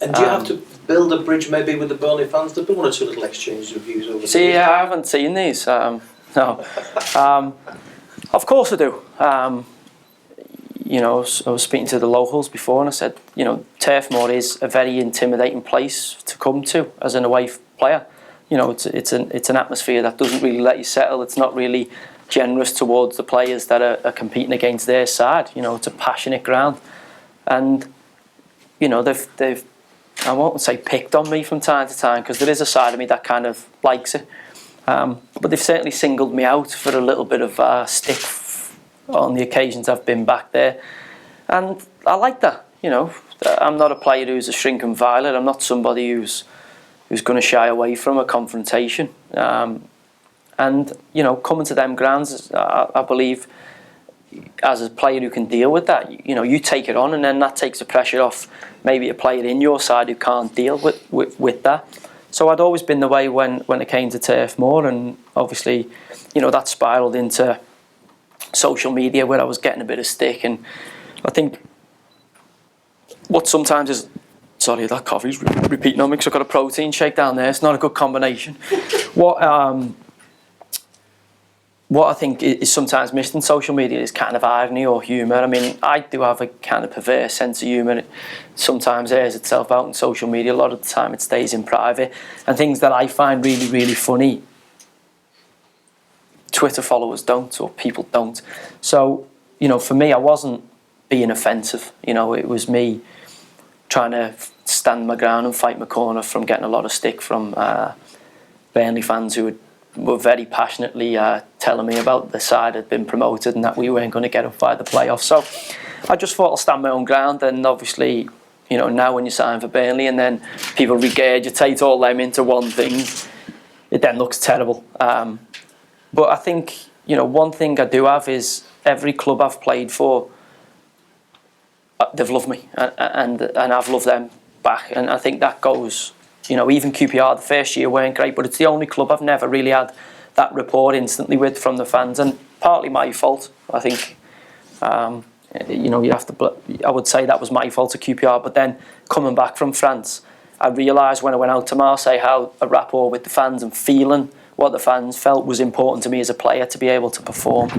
And do you have to build a bridge maybe with the Burnley fans? There've been one or two little exchanges of views over See, I haven't seen these. No. Of course I do. You know, I was speaking to the locals before and I said, you know, Turf Moor is a very intimidating place to come to as an away player. You know, it's an atmosphere that doesn't really let you settle. It's not really generous towards the players that are competing against their side. You know, it's a passionate ground. And, you know, they've I won't say picked on me from time to time, because there is a side of me that kind of likes it. But they've certainly singled me out for a little bit of stick on the occasions I've been back there. And I like that, you know. I'm not a player who's a shrinking violet. I'm not somebody who's going to shy away from a confrontation. And, you know, coming to them grounds, I believe, as a player who can deal with that, you know, you take it on, and then that takes the pressure off maybe a player in your side who can't deal with that. So I'd always been the way when it came to Turf Moor, and obviously, you know, that spiralled into social media where I was getting a bit of stick. And I think what sometimes is, sorry, that coffee's repeating on me because I've got a protein shake down there. It's not a good combination. What I think is sometimes missed in social media is kind of irony or humour. I mean, I do have a kind of perverse sense of humour. It sometimes airs itself out on social media. A lot of the time it stays in private. And things that I find really, really funny, Twitter followers don't, or people don't. So, you know, for me, I wasn't being offensive. You know, it was me trying to stand my ground and fight my corner from getting a lot of stick from Burnley fans who were very passionately telling me about the side had been promoted and that we weren't going to get up by the playoffs. So I just thought I'll stand my own ground. And obviously, you know, now when you sign for Burnley and then people regurgitate all them into one thing, it then looks terrible. But I think, you know, one thing I do have is every club I've played for, they've loved me, and I've loved them back. And I think that goes, you know, even QPR the first year weren't great, but it's the only club I've never really had that rapport instantly with from the fans, and partly my fault. I think, you know, you have to. I would say that was my fault at QPR, but then coming back from France, I realised when I went out to Marseille how a rapport with the fans and feeling what the fans felt was important to me as a player to be able to perform.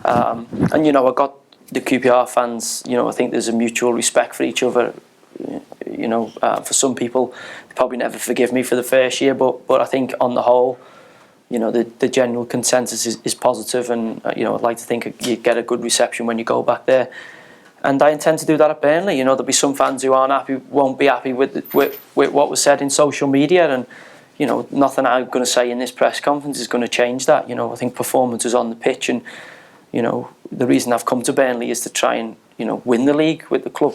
And you know, I got the QPR fans. You know, I think there's a mutual respect for each other. You know, for some people, they probably never forgive me for the first year, but I think on the whole, you know, the general consensus is positive, and you know, I'd like to think you get a good reception when you go back there, and I intend to do that at Burnley. You know, there'll be some fans who aren't happy, won't be happy with what was said in social media, and you know, nothing I'm going to say in this press conference is going to change that. You know, I think performance is on the pitch, and you know, the reason I've come to Burnley is to try and, you know, win the league with the club.